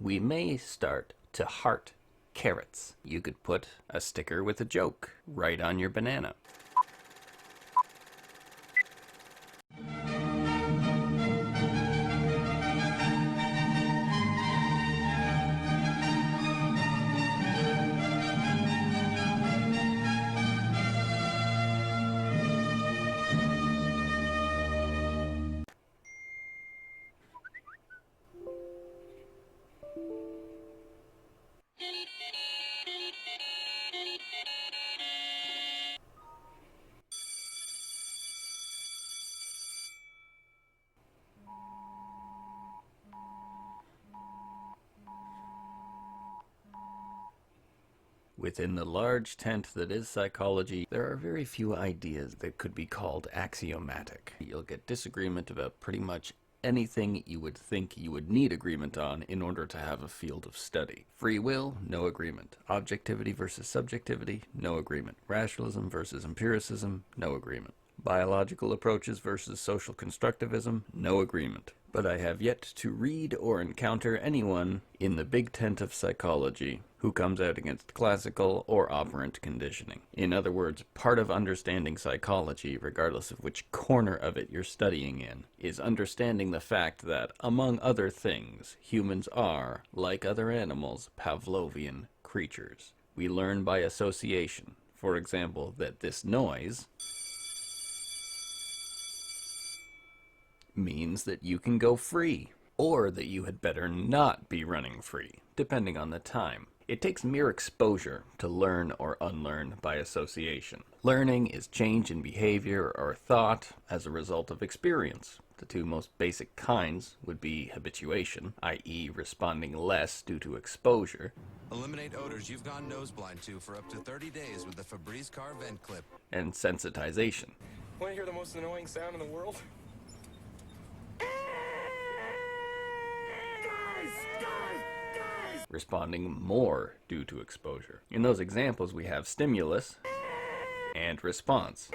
we may start to heart carrots. You could put a sticker with a joke right on your banana. Within the large tent that is psychology, there are very few ideas that could be called axiomatic. You'll get disagreement about pretty much anything you would think you would need agreement on in order to have a field of study. Free will, no agreement. Objectivity versus subjectivity, no agreement. Rationalism versus empiricism, no agreement. Biological approaches versus social constructivism, no agreement. But I have yet to read or encounter anyone in the big tent of psychology who comes out against classical or operant conditioning. In other words, part of understanding psychology, regardless of which corner of it you're studying in, is understanding the fact that, among other things, humans are, like other animals, Pavlovian creatures. We learn by association. For example, that this noise means that you can go free, or that you had better not be running free, depending on the time. It takes mere exposure to learn or unlearn by association. Learning is change in behavior or thought as a result of experience. The two most basic kinds would be habituation, i.e. responding less due to exposure. Eliminate odors you've gone noseblind to for up to 30 days with the Febreze car vent clip. And sensitization. Want to hear the most annoying sound in the world? Responding more due to exposure. In those examples, we have stimulus and response.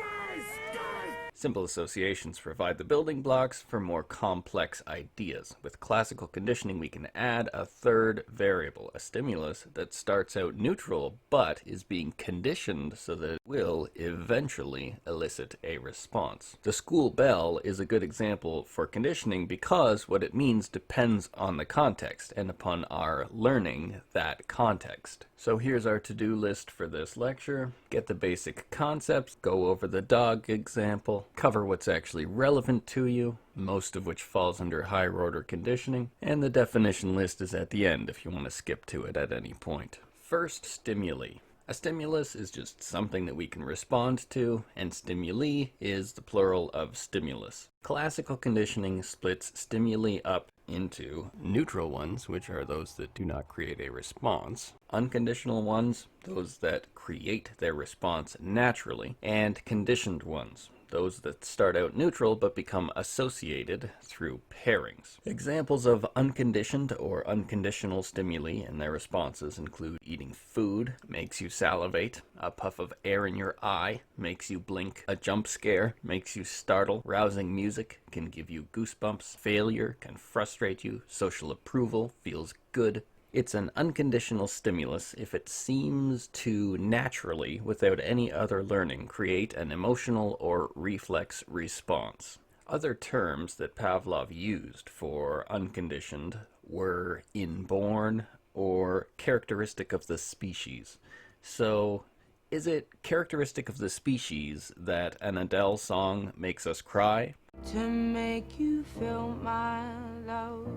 Simple associations provide the building blocks for more complex ideas. With classical conditioning, we can add a third variable, a stimulus that starts out neutral but is being conditioned so that it will eventually elicit a response. The school bell is a good example for conditioning because what it means depends on the context and upon our learning that context. So here's our to-do list for this lecture. Get the basic concepts, go over the dog example, cover what's actually relevant to you, most of which falls under higher order conditioning, and the definition list is at the end if you want to skip to it at any point. First, stimuli. A stimulus is just something that we can respond to, and stimuli is the plural of stimulus. Classical conditioning splits stimuli up into neutral ones, which are those that do not create a response, unconditional ones, those that create their response naturally, and conditioned ones, those that start out neutral but become associated through pairings. Examples of unconditioned or unconditional stimuli and their responses include eating food makes you salivate, a puff of air in your eye makes you blink, a jump scare makes you startle, rousing music can give you goosebumps, failure can frustrate you, social approval feels good. It's an unconditional stimulus if it seems to naturally, without any other learning, create an emotional or reflex response. Other terms that Pavlov used for unconditioned were inborn or characteristic of the species. So, is it characteristic of the species that an Adele song makes us cry? To make you feel my love.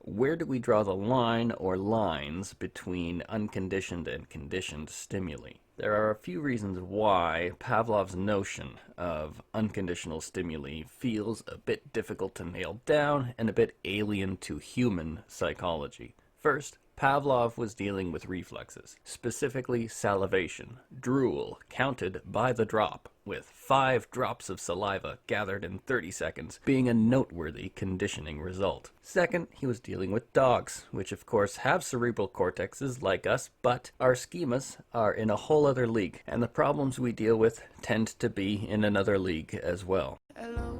Where do we draw the line or lines between unconditioned and conditioned stimuli? There are a few reasons why Pavlov's notion of unconditional stimuli feels a bit difficult to nail down and a bit alien to human psychology. First, Pavlov was dealing with reflexes, specifically salivation, drool, counted by the drop, with 5 drops of saliva gathered in 30 seconds being a noteworthy conditioning result. Second, he was dealing with dogs, which of course have cerebral cortexes like us, but our schemas are in a whole other league, and the problems we deal with tend to be in another league as well. Hello.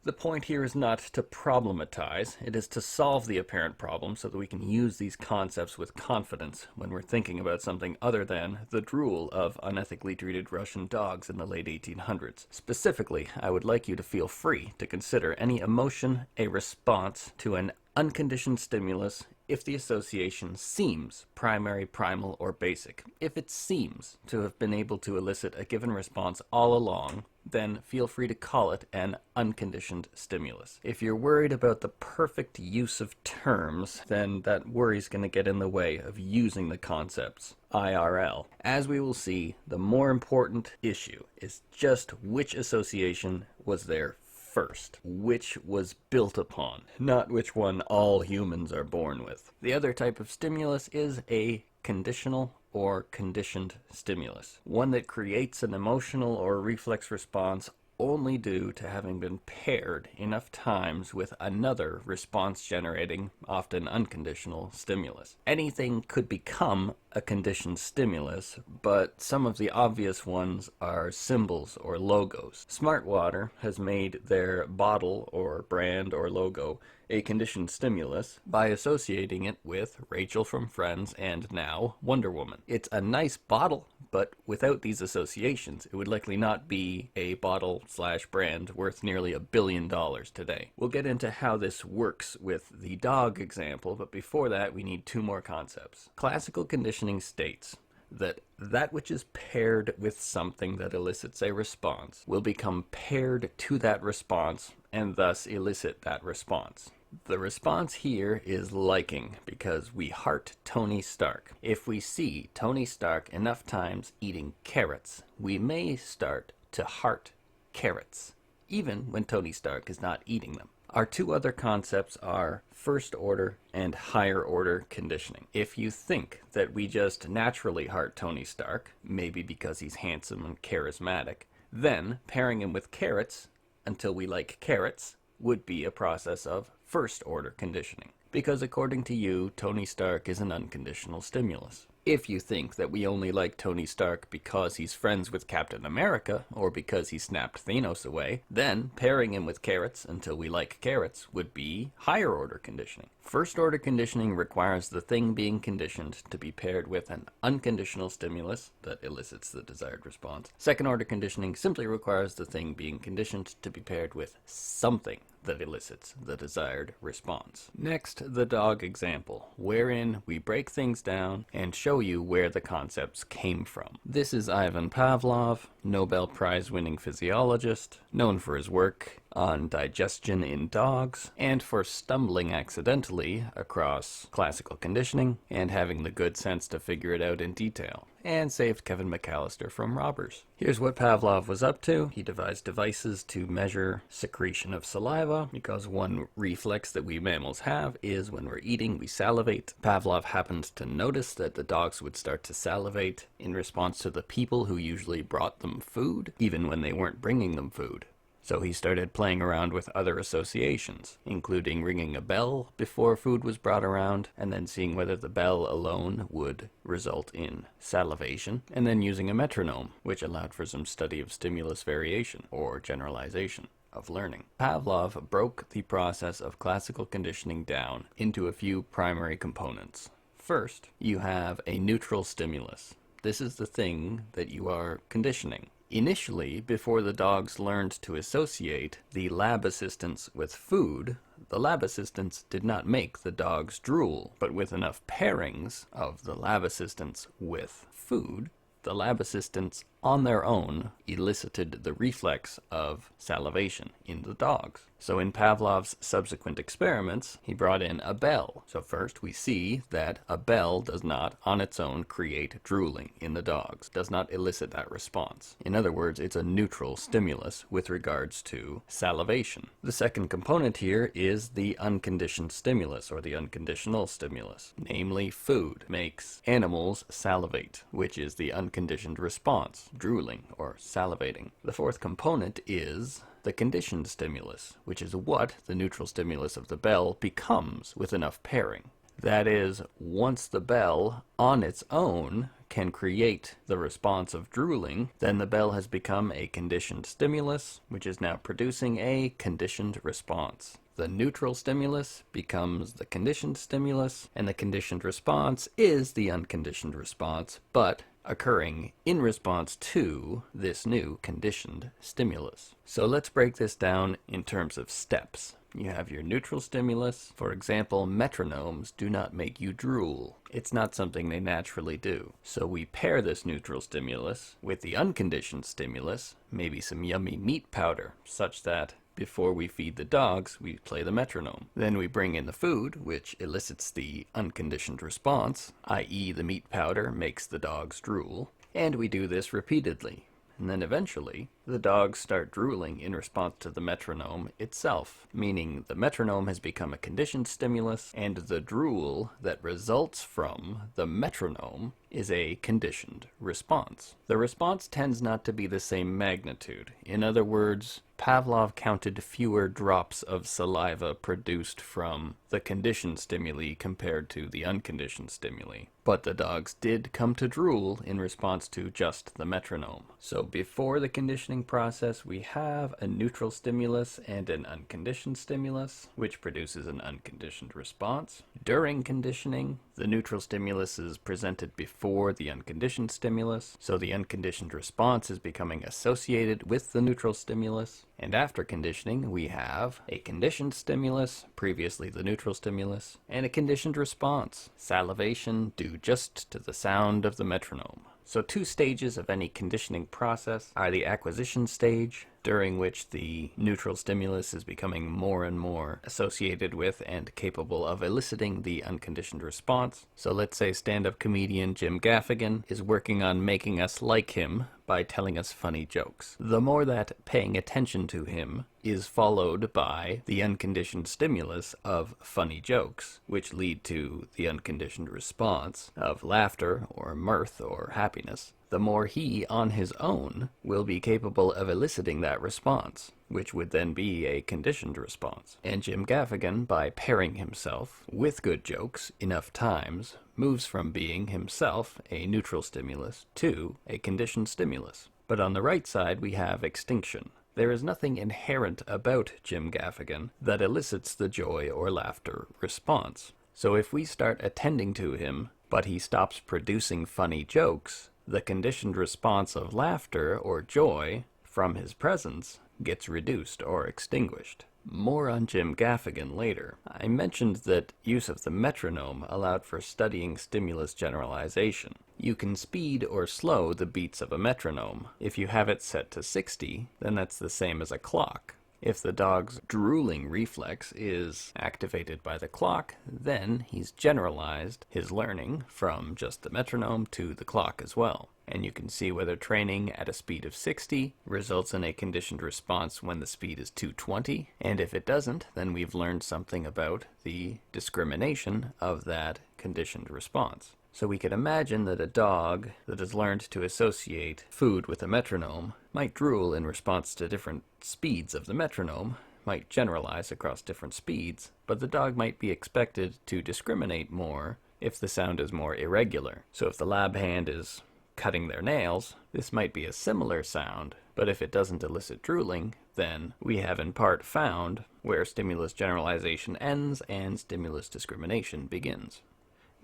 The point here is not to problematize, it is to solve the apparent problem so that we can use these concepts with confidence when we're thinking about something other than the drool of unethically treated Russian dogs in the late 1800s. Specifically, I would like you to feel free to consider any emotion a response to an unconditioned stimulus if the association seems primary, primal, or basic. If it seems to have been able to elicit a given response all along, then feel free to call it an unconditioned stimulus. If you're worried about the perfect use of terms, then that worry's going to get in the way of using the concepts IRL. As we will see, the more important issue is just which association was there first, which was built upon, not which one all humans are born with. The other type of stimulus is a conditional or conditioned stimulus, one that creates an emotional or reflex response only due to having been paired enough times with another response-generating, often unconditional stimulus. Anything could become a conditioned stimulus, but some of the obvious ones are symbols or logos. Smart Water has made their bottle or brand or logo a conditioned stimulus by associating it with Rachel from Friends and now Wonder Woman. It's a nice bottle, but without these associations, it would likely not be a bottle/brand worth nearly $1 billion today. We'll get into how this works with the dog example, but before that, we need two more concepts. Classical conditioning states that which is paired with something that elicits a response will become paired to that response and thus elicit that response. The response here is liking, because we heart Tony Stark. If we see Tony Stark enough times eating carrots, we may start to heart carrots, even when Tony Stark is not eating them. Our two other concepts are first order and higher order conditioning. If you think that we just naturally heart Tony Stark, maybe because he's handsome and charismatic, then pairing him with carrots until we like carrots would be a process of first order conditioning. Because according to you, Tony Stark is an unconditional stimulus. If you think that we only like Tony Stark because he's friends with Captain America, or because he snapped Thanos away, then pairing him with carrots until we like carrots would be higher order conditioning. First order conditioning requires the thing being conditioned to be paired with an unconditional stimulus that elicits the desired response. Second order conditioning simply requires the thing being conditioned to be paired with something that elicits the desired response. Next, the dog example, wherein we break things down and show you where the concepts came from. This is Ivan Pavlov, Nobel Prize-winning physiologist, known for his work on digestion in dogs, and for stumbling accidentally across classical conditioning and having the good sense to figure it out in detail, and saved Kevin McAllister from robbers. Here's what Pavlov was up to. He devised devices to measure secretion of saliva, because one reflex that we mammals have is when we're eating, we salivate. Pavlov happened to notice that the dogs would start to salivate in response to the people who usually brought them food, even when they weren't bringing them food. So he started playing around with other associations, including ringing a bell before food was brought around, and then seeing whether the bell alone would result in salivation, and then using a metronome, which allowed for some study of stimulus variation, or generalization, of learning. Pavlov broke the process of classical conditioning down into a few primary components. First, you have a neutral stimulus. This is the thing that you are conditioning. Initially, before the dogs learned to associate the lab assistants with food, the lab assistants did not make the dogs drool, but with enough pairings of the lab assistants with food, the lab assistants on their own elicited the reflex of salivation in the dogs. So in Pavlov's subsequent experiments, he brought in a bell. So first we see that a bell does not on its own create drooling in the dogs, does not elicit that response. In other words, it's a neutral stimulus with regards to salivation. The second component here is the unconditioned stimulus, or the unconditional stimulus. Namely, food makes animals salivate, which is the unconditioned response, drooling or salivating. The fourth component is the conditioned stimulus, which is what the neutral stimulus of the bell becomes with enough pairing. That is, once the bell on its own can create the response of drooling, then the bell has become a conditioned stimulus, which is now producing a conditioned response. The neutral stimulus becomes the conditioned stimulus, and the conditioned response is the unconditioned response, but occurring in response to this new conditioned stimulus. So let's break this down in terms of steps. You have your neutral stimulus. For example, metronomes do not make you drool. It's not something they naturally do. So we pair this neutral stimulus with the unconditioned stimulus, maybe some yummy meat powder, such that before we feed the dogs, we play the metronome. Then we bring in the food, which elicits the unconditioned response, i.e. the meat powder makes the dogs drool, and we do this repeatedly. And then eventually, the dogs start drooling in response to the metronome itself, meaning the metronome has become a conditioned stimulus, and the drool that results from the metronome is a conditioned response. The response tends not to be the same magnitude. In other words, Pavlov counted fewer drops of saliva produced from the conditioned stimuli compared to the unconditioned stimuli. But the dogs did come to drool in response to just the metronome. So before the conditioning process, we have a neutral stimulus and an unconditioned stimulus, which produces an unconditioned response. During conditioning, the neutral stimulus is presented before the unconditioned stimulus, so the unconditioned response is becoming associated with the neutral stimulus. And after conditioning, we have a conditioned stimulus, previously the neutral stimulus, and a conditioned response, salivation due just to the sound of the metronome. So 2 stages of any conditioning process are the acquisition stage, during which the neutral stimulus is becoming more and more associated with and capable of eliciting the unconditioned response. So let's say stand-up comedian Jim Gaffigan is working on making us like him by telling us funny jokes. The more that paying attention to him is followed by the unconditioned stimulus of funny jokes, which lead to the unconditioned response of laughter or mirth or happiness, the more he, on his own, will be capable of eliciting that response, which would then be a conditioned response. And Jim Gaffigan, by pairing himself with good jokes enough times, moves from being himself a neutral stimulus to a conditioned stimulus. But on the right side, we have extinction. There is nothing inherent about Jim Gaffigan that elicits the joy or laughter response. So if we start attending to him, but he stops producing funny jokes, the conditioned response of laughter or joy from his presence gets reduced or extinguished. More on Jim Gaffigan later. I mentioned that use of the metronome allowed for studying stimulus generalization. You can speed or slow the beats of a metronome. If you have it set to 60, then that's the same as a clock. If the dog's drooling reflex is activated by the clock, then he's generalized his learning from just the metronome to the clock as well. And you can see whether training at a speed of 60 results in a conditioned response when the speed is 220, and if it doesn't, then we've learned something about the discrimination of that conditioned response. So we could imagine that a dog that has learned to associate food with a metronome might drool in response to different speeds of the metronome, might generalize across different speeds, but the dog might be expected to discriminate more if the sound is more irregular. So if the lab hand is cutting their nails, this might be a similar sound, but if it doesn't elicit drooling, then we have in part found where stimulus generalization ends and stimulus discrimination begins.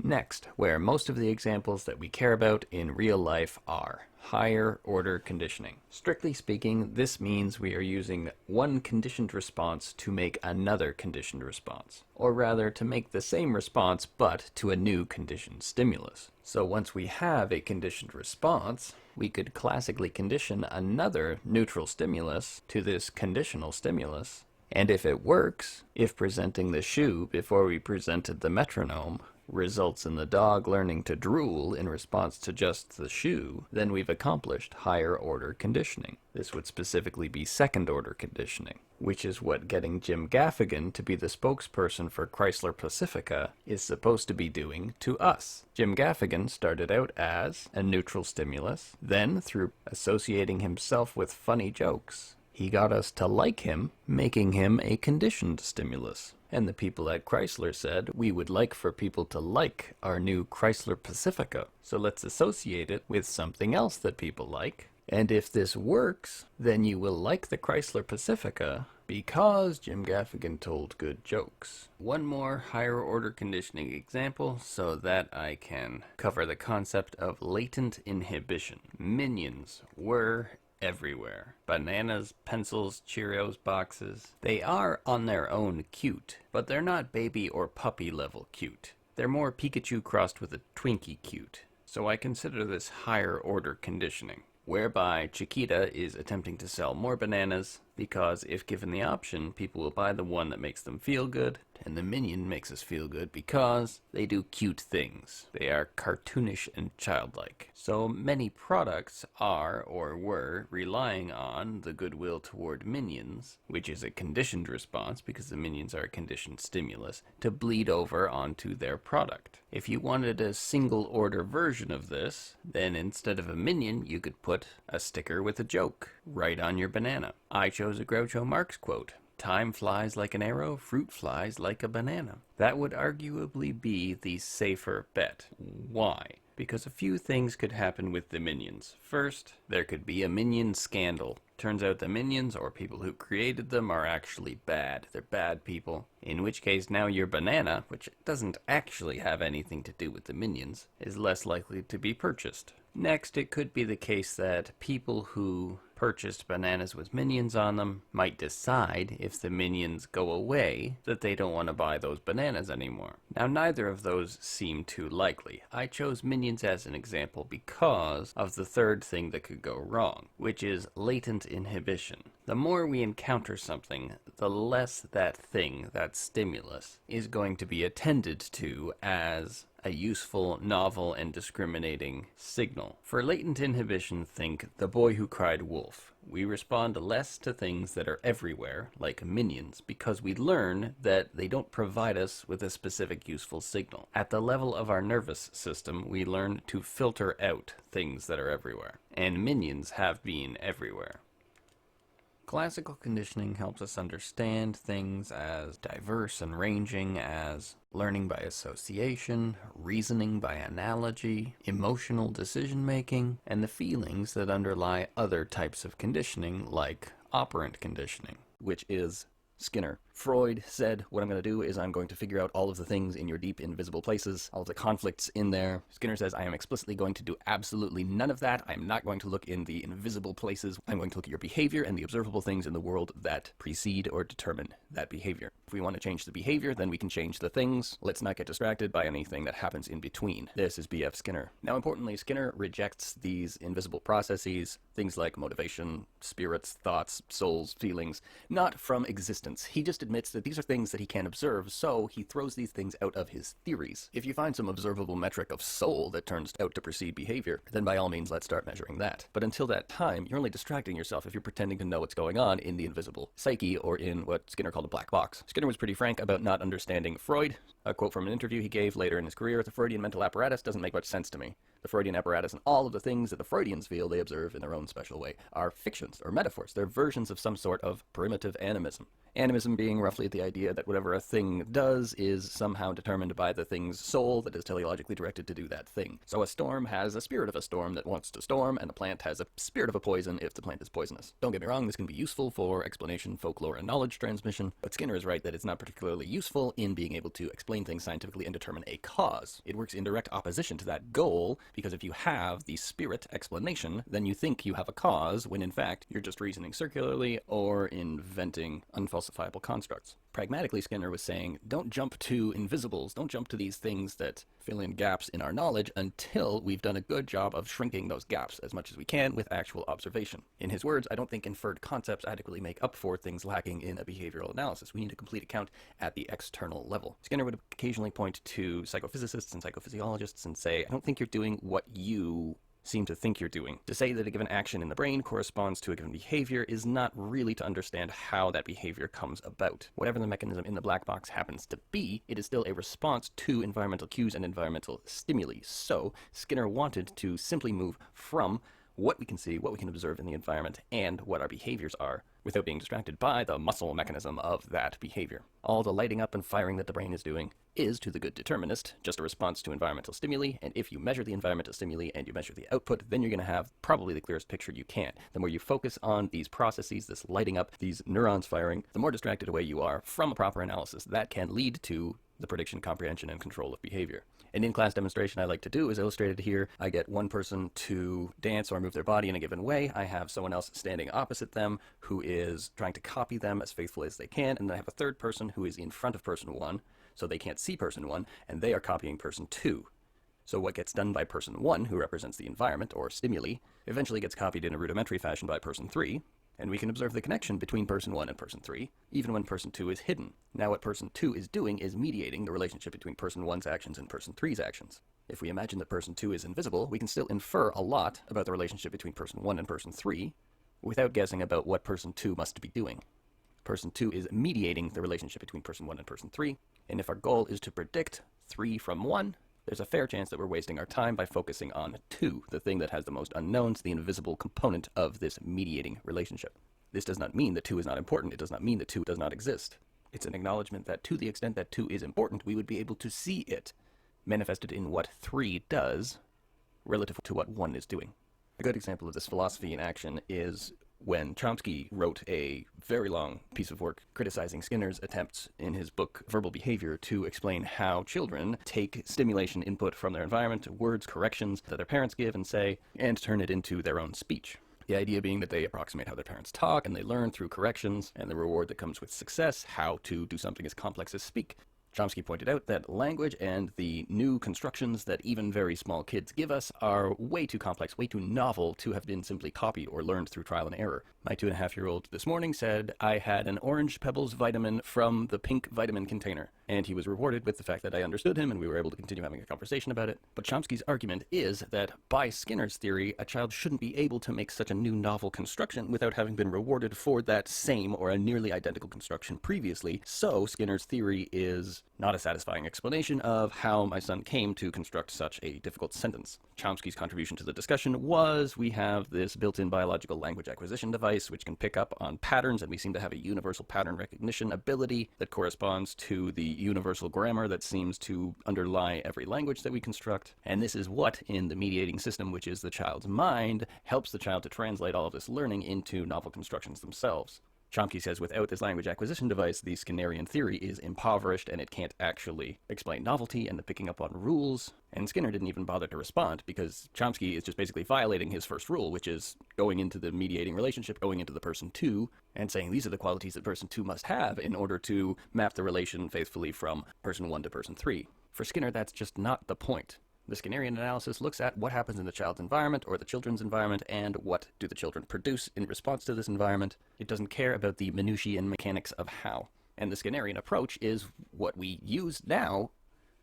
Next, where most of the examples that we care about in real life are higher order conditioning. Strictly speaking, this means we are using one conditioned response to make another conditioned response, or rather to make the same response but to a new conditioned stimulus. So once we have a conditioned response, we could classically condition another neutral stimulus to this conditional stimulus, and if it works, if presenting the shoe before we presented the metronome results in the dog learning to drool in response to just the shoe, then we've accomplished higher order conditioning. This would specifically be second order conditioning, which is what getting Jim Gaffigan to be the spokesperson for Chrysler Pacifica is supposed to be doing to us. Jim Gaffigan started out as a neutral stimulus, then through associating himself with funny jokes, He got us to like him, making him a conditioned stimulus. And the people at Chrysler said, we would like for people to like our new Chrysler Pacifica, so let's associate it with something else that people like. And if this works, then you will like the Chrysler Pacifica because Jim Gaffigan told good jokes. One more higher order conditioning example so that I can cover the concept of latent inhibition. Minions were everywhere. Bananas, pencils, Cheerios boxes. They are on their own cute, but they're not baby or puppy level cute. They're more Pikachu crossed with a Twinkie cute. So I consider this higher order conditioning, whereby Chiquita is attempting to sell more bananas because if given the option, people will buy the one that makes them feel good, and the minion makes us feel good because they do cute things. They are cartoonish and childlike. So many products are or were relying on the goodwill toward minions, which is a conditioned response because the minions are a conditioned stimulus, to bleed over onto their product. If you wanted a single order version of this, then instead of a minion, you could put a sticker with a joke right on your banana. I chose a Groucho Marx quote. Time flies like an arrow, fruit flies like a banana. That would arguably be the safer bet. Why? Because a few things could happen with the minions. First, there could be a minion scandal. Turns out the minions, or people who created them, are actually bad. They're bad people. In which case now your banana, which doesn't actually have anything to do with the minions, is less likely to be purchased. Next, it could be the case that people who purchased bananas with minions on them might decide, if the minions go away, that they don't want to buy those bananas anymore. Now, neither of those seem too likely. I chose minions as an example because of the third thing that could go wrong, which is latent inhibition. The more we encounter something, the less that thing, that stimulus, is going to be attended to as a useful, novel, and discriminating signal. For latent inhibition, think The Boy Who Cried Wolf. We respond less to things that are everywhere, like minions, because we learn that they don't provide us with a specific useful signal. At the level of our nervous system, we learn to filter out things that are everywhere, and minions have been everywhere. Classical conditioning helps us understand things as diverse and ranging as learning by association, reasoning by analogy, emotional decision-making, and the feelings that underlie other types of conditioning like operant conditioning, which is Skinner. Freud said, what I'm going to do is I'm going to figure out all of the things in your deep invisible places, all of the conflicts in there. Skinner says, I am explicitly going to do absolutely none of that. I'm not going to look in the invisible places. I'm going to look at your behavior and the observable things in the world that precede or determine that behavior. If we want to change the behavior, then we can change the things. Let's not get distracted by anything that happens in between. This is B.F. Skinner. Now, importantly, Skinner rejects these invisible processes, things like motivation, spirits, thoughts, souls, feelings, not from existence. He just admits that these are things that he can't observe, so he throws these things out of his theories. If you find some observable metric of soul that turns out to precede behavior, then by all means let's start measuring that. But until that time, you're only distracting yourself if you're pretending to know what's going on in the invisible psyche, or in what Skinner called a black box. Skinner was pretty frank about not understanding Freud. A quote from an interview he gave later in his career, "The Freudian mental apparatus doesn't make much sense to me. The Freudian apparatus and all of the things that the Freudians feel they observe in their own special way are fictions or metaphors. They're versions of some sort of primitive animism. Animism being roughly the idea that whatever a thing does is somehow determined by the thing's soul that is teleologically directed to do that thing. So a storm has a spirit of a storm that wants to storm, and a plant has a spirit of a poison if the plant is poisonous. Don't get me wrong, this can be useful for explanation, folklore, and knowledge transmission, but Skinner is right that it's not particularly useful in being able to explain things scientifically and determine a cause. It works in direct opposition to that goal, because if you have the spirit explanation, then you think you have a cause, when in fact you're just reasoning circularly or inventing unfalsifiable constructs. Pragmatically, Skinner was saying, don't jump to invisibles, don't jump to these things that fill in gaps in our knowledge until we've done a good job of shrinking those gaps as much as we can with actual observation. In his words, I don't think inferred concepts adequately make up for things lacking in a behavioral analysis. We need a complete account at the external level. Skinner would occasionally point to psychophysicists and psychophysiologists and say, I don't think you're doing what you seem to think you're doing. To say that a given action in the brain corresponds to a given behavior is not really to understand how that behavior comes about. Whatever the mechanism in the black box happens to be, it is still a response to environmental cues and environmental stimuli. So Skinner wanted to simply move from what we can see, what we can observe in the environment, and what our behaviors are, without being distracted by the muscle mechanism of that behavior. All the lighting up and firing that the brain is doing is, to the good determinist, just a response to environmental stimuli, and if you measure the environmental stimuli and you measure the output, then you're going to have probably the clearest picture you can. The more you focus on these processes, this lighting up, these neurons firing, the more distracted away you are from a proper analysis. That can lead to the prediction, comprehension, and control of behavior. An in-class demonstration I like to do is illustrated here. I get one person to dance or move their body in a given way. I have someone else standing opposite them who is trying to copy them as faithfully as they can, and then I have a third person who is in front of person one, so they can't see person one, and they are copying person two. So what gets done by person one, who represents the environment or stimuli, eventually gets copied in a rudimentary fashion by person three, and we can observe the connection between person 1 and person 3, even when person 2 is hidden. Now what person 2 is doing is mediating the relationship between person 1's actions and person 3's actions. If we imagine that person 2 is invisible, we can still infer a lot about the relationship between person 1 and person 3, without guessing about what person 2 must be doing. Person 2 is mediating the relationship between person 1 and person 3, and if our goal is to predict 3 from 1, there's a fair chance that we're wasting our time by focusing on 2, the thing that has the most unknowns, the invisible component of this mediating relationship. This does not mean that 2 is not important. It does not mean that 2 does not exist. It's an acknowledgement that to the extent that 2 is important, we would be able to see it manifested in what 3 does relative to what 1 is doing. A good example of this philosophy in action is when Chomsky wrote a very long piece of work criticizing Skinner's attempts in his book Verbal Behavior to explain how children take stimulation input from their environment, words, corrections that their parents give and say, and turn it into their own speech. The idea being that they approximate how their parents talk, and they learn through corrections, and the reward that comes with success, how to do something as complex as speak. Chomsky pointed out that language and the new constructions that even very small kids give us are way too complex, way too novel to have been simply copied or learned through trial and error. My 2.5-year-old this morning said, I had an orange Pebbles vitamin from the pink vitamin container. And he was rewarded with the fact that I understood him and we were able to continue having a conversation about it. But Chomsky's argument is that by Skinner's theory, a child shouldn't be able to make such a new novel construction without having been rewarded for that same or a nearly identical construction previously. So Skinner's theory is not a satisfying explanation of how my son came to construct such a difficult sentence. Chomsky's contribution to the discussion was we have this built-in biological language acquisition device which can pick up on patterns, and we seem to have a universal pattern recognition ability that corresponds to the universal grammar that seems to underlie every language that we construct. And this is what, in the mediating system, which is the child's mind, helps the child to translate all of this learning into novel constructions themselves. Chomsky says without this language acquisition device, the Skinnerian theory is impoverished and it can't actually explain novelty and the picking up on rules. And Skinner didn't even bother to respond because Chomsky is just basically violating his first rule, which is going into the mediating relationship, going into the person 2, and saying these are the qualities that person 2 must have in order to map the relation faithfully from person 1 to person 3. For Skinner, that's just not the point. The Skinnerian analysis looks at what happens in the child's environment or the children's environment and what do the children produce in response to this environment. It doesn't care about the minutiae and mechanics of how. And the Skinnerian approach is what we use now,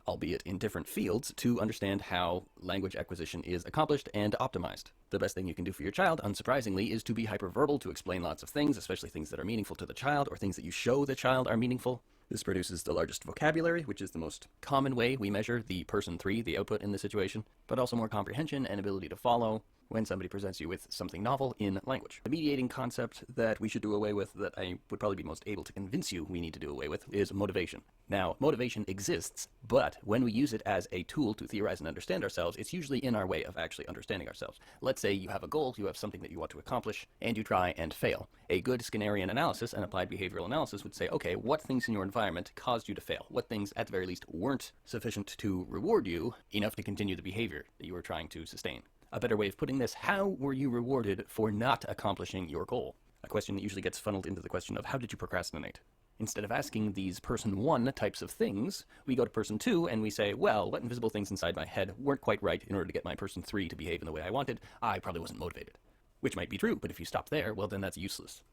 albeit in different fields, to understand how language acquisition is accomplished and optimized. The best thing you can do for your child, unsurprisingly, is to be hyperverbal, to explain lots of things, especially things that are meaningful to the child or things that you show the child are meaningful. This produces the largest vocabulary, which is the most common way we measure the person 3, the output in this situation, but also more comprehension and ability to follow when somebody presents you with something novel in language. The mediating concept that we should do away with, that I would probably be most able to convince you we need to do away with, is motivation. Now, motivation exists, but when we use it as a tool to theorize and understand ourselves, it's usually in our way of actually understanding ourselves. Let's say you have a goal, you have something that you want to accomplish, and you try and fail. A good Skinnerian analysis and applied behavioral analysis would say, okay, what things in your environment caused you to fail? What things, at the very least, weren't sufficient to reward you enough to continue the behavior that you were trying to sustain? A better way of putting this, how were you rewarded for not accomplishing your goal? A question that usually gets funneled into the question of how did you procrastinate? Instead of asking these person 1 types of things, we go to person 2 and we say, well, what invisible things inside my head weren't quite right in order to get my person 3 to behave in the way I wanted? I probably wasn't motivated. Which might be true, but if you stop there, well, then that's useless.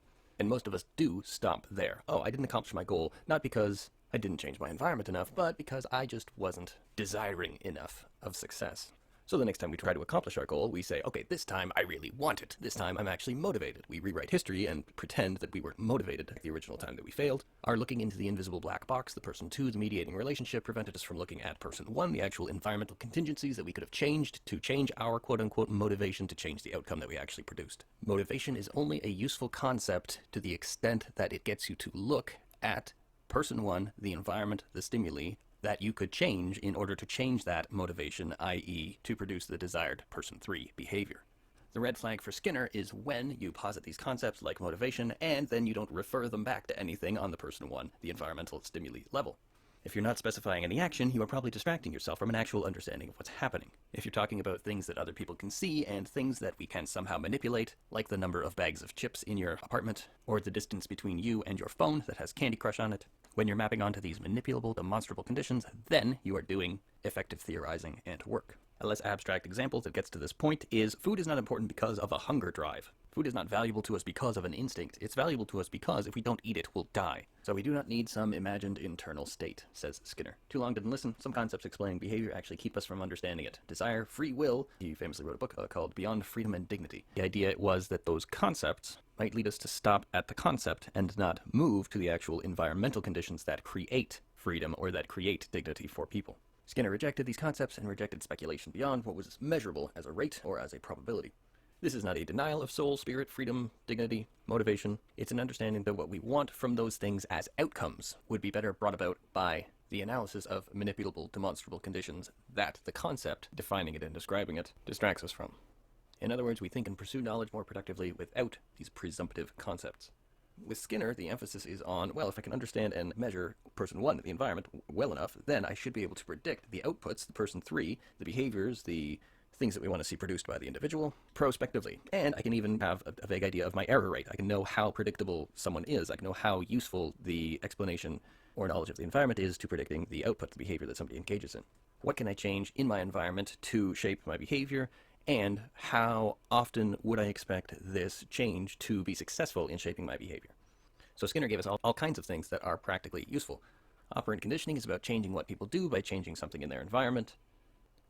And most of us do stop there. Oh, I didn't accomplish my goal, not because I didn't change my environment enough, but because I just wasn't desiring enough of success. So the next time we try to accomplish our goal, we say, okay, this time I really want it. This time I'm actually motivated. We rewrite history and pretend that we were motivated the original time that we failed. Our looking into the invisible black box, the person 2, the mediating relationship, prevented us from looking at person 1, the actual environmental contingencies that we could have changed to change our quote-unquote motivation to change the outcome that we actually produced. Motivation is only a useful concept to the extent that it gets you to look at person 1, the environment, the stimuli, that you could change in order to change that motivation, i.e. to produce the desired person 3 behavior. The red flag for Skinner is when you posit these concepts like motivation and then you don't refer them back to anything on the person 1, the environmental stimuli level. If you're not specifying any action, you are probably distracting yourself from an actual understanding of what's happening. If you're talking about things that other people can see and things that we can somehow manipulate, like the number of bags of chips in your apartment, or the distance between you and your phone that has Candy Crush on it, when you're mapping onto these manipulable, demonstrable conditions, then you are doing effective theorizing and work. A less abstract example that gets to this point is food is not important because of a hunger drive. Food is not valuable to us because of an instinct. It's valuable to us because if we don't eat it, we'll die. So we do not need some imagined internal state, says Skinner. Too long didn't listen. Some concepts explaining behavior actually keep us from understanding it. Desire, free will. He famously wrote a book called Beyond Freedom and Dignity. The idea was that those concepts might lead us to stop at the concept and not move to the actual environmental conditions that create freedom or that create dignity for people. Skinner rejected these concepts and rejected speculation beyond what was measurable as a rate or as a probability. This is not a denial of soul, spirit, freedom, dignity, motivation. It's an understanding that what we want from those things as outcomes would be better brought about by the analysis of manipulable, demonstrable conditions that the concept, defining it and describing it, distracts us from. In other words, we think and pursue knowledge more productively without these presumptive concepts. With Skinner, the emphasis is on, well, if I can understand and measure person 1, the environment, well enough, then I should be able to predict the outputs, the person 3, the behaviors, the things that we want to see produced by the individual, prospectively. And I can even have a vague idea of my error rate. I can know how predictable someone is. I can know how useful the explanation or knowledge of the environment is to predicting the output, the behavior that somebody engages in. What can I change in my environment to shape my behavior? And how often would I expect this change to be successful in shaping my behavior? So Skinner gave us all kinds of things that are practically useful. Operant conditioning is about changing what people do by changing something in their environment.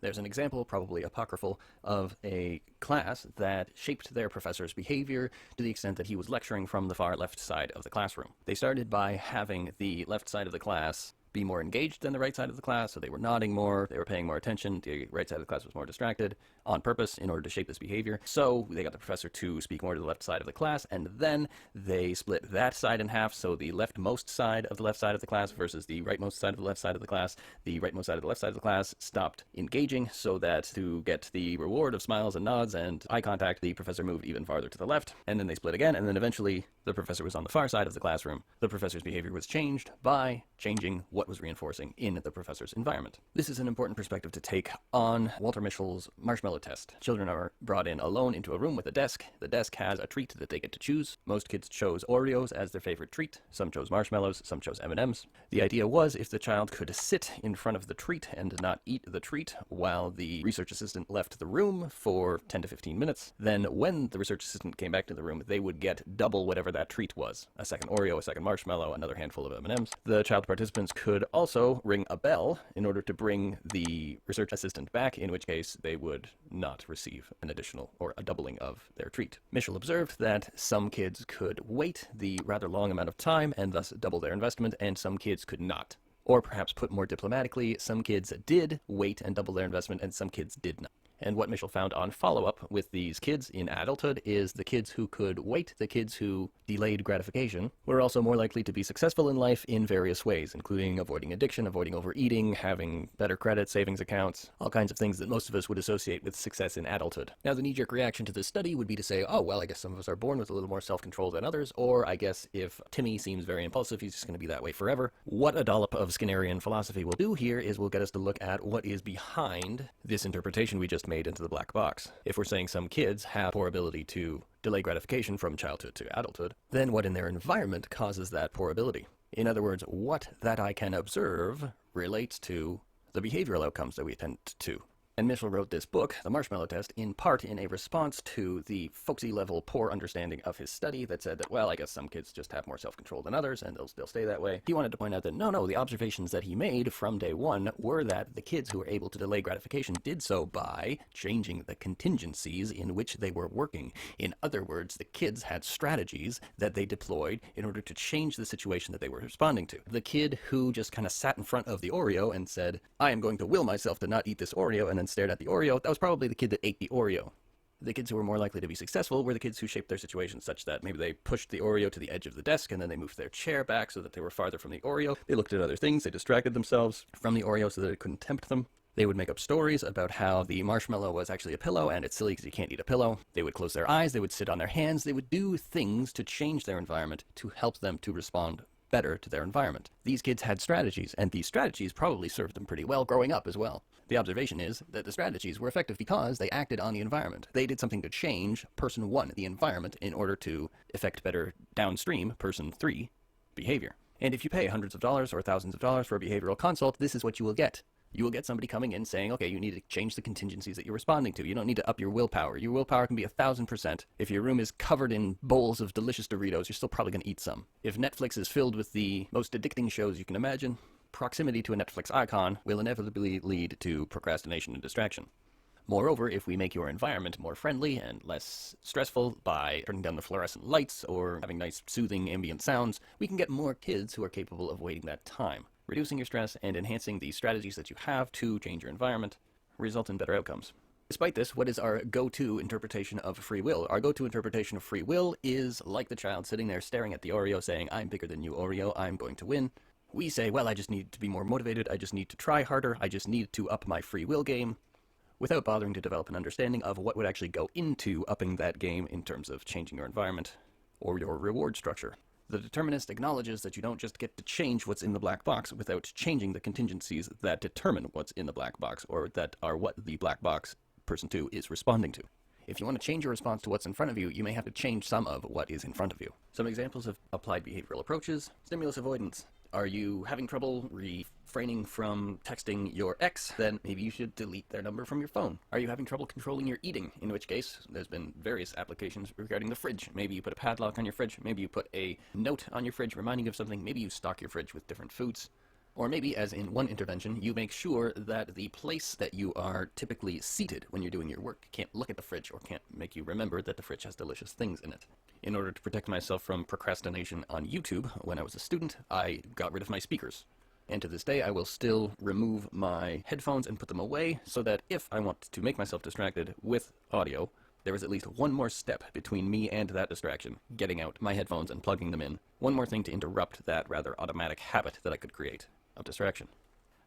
There's an example, probably apocryphal, of a class that shaped their professor's behavior to the extent that he was lecturing from the far left side of the classroom. They started by having the left side of the class be more engaged than the right side of the class, so they were nodding more, they were paying more attention, the right side of the class was more distracted, on purpose in order to shape this behavior. So they got the professor to speak more to the left side of the class, and then they split that side in half, so the leftmost side of the left side of the class versus the rightmost side of the left side of the class. The rightmost side of the left side of the class stopped engaging, so that to get the reward of smiles and nods and eye contact, the professor moved even farther to the left, and then they split again, and then eventually the professor was on the far side of the classroom. The professor's behavior was changed by changing what was reinforcing in the professor's environment. This is an important perspective to take on Walter Mischel's marshmallow test. Children are brought in alone into a room with a desk. The desk has a treat that they get to choose. Most kids chose Oreos as their favorite treat. Some chose marshmallows, some chose M&Ms. The idea was if the child could sit in front of the treat and not eat the treat while the research assistant left the room for 10 to 15 minutes, then when the research assistant came back to the room, they would get double whatever that treat was. A second Oreo, a second marshmallow, another handful of M&Ms. The child participants could also ring a bell in order to bring the research assistant back, in which case they would not receive an additional or a doubling of their treat. Mischel observed that some kids could wait the rather long amount of time and thus double their investment, and some kids could not. Or perhaps put more diplomatically, some kids did wait and double their investment and some kids did not. And what Mischel found on follow-up with these kids in adulthood is the kids who could wait, the kids who delayed gratification, were also more likely to be successful in life in various ways, including avoiding addiction, avoiding overeating, having better credit, savings accounts, all kinds of things that most of us would associate with success in adulthood. Now, the knee-jerk reaction to this study would be to say, oh, well, I guess some of us are born with a little more self-control than others, or I guess if Timmy seems very impulsive, he's just going to be that way forever. What a dollop of Skinnerian philosophy will do here is will get us to look at what is behind this interpretation we just made into the black box. If we're saying some kids have poor ability to delay gratification from childhood to adulthood, then what in their environment causes that poor ability? In other words, what that I can observe relates to the behavioral outcomes that we attend to. And Mitchell wrote this book, The Marshmallow Test, in part in a response to the folksy level poor understanding of his study that said that, well, I guess some kids just have more self-control than others and they'll stay that way. He wanted to point out that no, the observations that he made from day one were that the kids who were able to delay gratification did so by changing the contingencies in which they were working. In other words, the kids had strategies that they deployed in order to change the situation that they were responding to. The kid who just kind of sat in front of the Oreo and said, I am going to will myself to not eat this Oreo, and then stared at the Oreo, that was probably the kid that ate the Oreo. The kids who were more likely to be successful were the kids who shaped their situation such that maybe they pushed the Oreo to the edge of the desk and then they moved their chair back so that they were farther from the Oreo. They looked at other things, they distracted themselves from the Oreo so that it couldn't tempt them. They would make up stories about how the marshmallow was actually a pillow and it's silly because you can't eat a pillow. They would close their eyes, they would sit on their hands, they would do things to change their environment to help them to respond better to their environment. These kids had strategies, and these strategies probably served them pretty well growing up as well. The observation is that the strategies were effective because they acted on the environment. They did something to change person 1, the environment, in order to effect better downstream person 3 behavior. And if you pay hundreds of dollars or thousands of dollars for a behavioral consult, this is what you will get. You will get somebody coming in saying, okay, you need to change the contingencies that you're responding to. You don't need to up your willpower. Your willpower can be 1,000%. If your room is covered in bowls of delicious Doritos, you're still probably going to eat some. If Netflix is filled with the most addicting shows you can imagine, proximity to a Netflix icon will inevitably lead to procrastination and distraction. Moreover, if we make your environment more friendly and less stressful by turning down the fluorescent lights or having nice soothing ambient sounds, we can get more kids who are capable of waiting that time. Reducing your stress and enhancing the strategies that you have to change your environment result in better outcomes. Despite this, what is our go-to interpretation of free will? Our go-to interpretation of free will is like the child sitting there staring at the Oreo saying, I'm bigger than you, Oreo, I'm going to win. We say, well, I just need to be more motivated, I just need to try harder, I just need to up my free will game, without bothering to develop an understanding of what would actually go into upping that game in terms of changing your environment or your reward structure. The determinist acknowledges that you don't just get to change what's in the black box without changing the contingencies that determine what's in the black box, or that are what the black box person 2 is responding to. If you want to change your response to what's in front of you, you may have to change some of what is in front of you. Some examples of applied behavioral approaches: stimulus avoidance. Are you having trouble refraining from texting your ex? Then maybe you should delete their number from your phone. Are you having trouble controlling your eating? In which case, there's been various applications regarding the fridge. Maybe you put a padlock on your fridge. Maybe you put a note on your fridge reminding you of something. Maybe you stock your fridge with different foods. Or maybe, as in one intervention, you make sure that the place that you are typically seated when you're doing your work can't look at the fridge or can't make you remember that the fridge has delicious things in it. In order to protect myself from procrastination on YouTube, when I was a student, I got rid of my speakers. And to this day, I will still remove my headphones and put them away so that if I want to make myself distracted with audio, there is at least one more step between me and that distraction, getting out my headphones and plugging them in. One more thing to interrupt that rather automatic habit that I could create of distraction.